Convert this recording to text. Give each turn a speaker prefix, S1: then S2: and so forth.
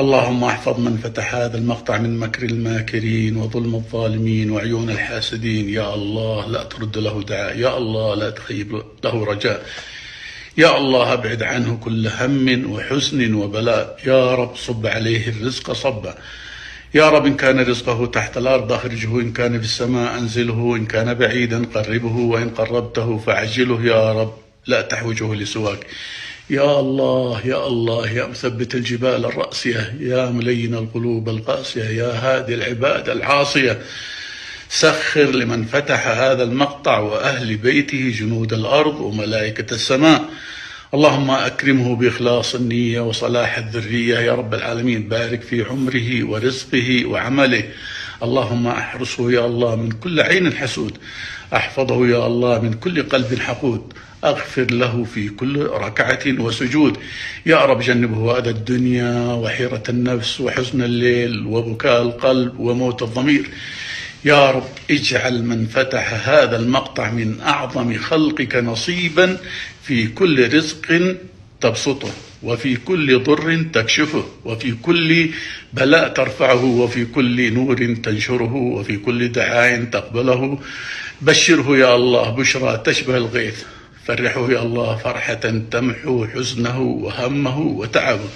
S1: اللهم احفظ من فتح هذا المقطع من مكر الماكرين وظلم الظالمين وعيون الحاسدين. يا الله لا ترد له دعاء، يا الله لا تخيب له رجاء، يا الله ابعد عنه كل هم وحزن وبلاء. يا رب صب عليه الرزق صبا. يا رب إن كان رزقه تحت الأرض أخرجه، إن كان في السماء أنزله، إن كان بعيدا قربه، وإن قربته فعجله. يا رب لا تحوجه لسواك. يا الله يا الله يا مثبت الجبال الراسية، يا ملين القلوب القاسية، يا هادي العباد العاصية، سخر لمن فتح هذا المقطع وأهل بيته جنود الأرض وملائكة السماء. اللهم أكرمه بإخلاص النية وصلاح الذرية يا رب العالمين. بارك في عمره ورزقه وعمله. اللهم أحرسه يا الله من كل عين حسود، أحفظه يا الله من كل قلب حقود، أغفر له في كل ركعة وسجود. يا رب جنبه أذى الدنيا وحيرة النفس وحزن الليل وبكاء القلب وموت الضمير. يا رب اجعل من فتح هذا المقطع من أعظم خلقك نصيبا في كل رزق تبسطه، وفي كل ضر تكشفه، وفي كل بلاء ترفعه، وفي كل نور تنشره، وفي كل دعاء تقبله. بشره يا الله بشرى تشبه الغيث، فرحه يا الله فرحة تمحو حزنه وهمه وتعبه.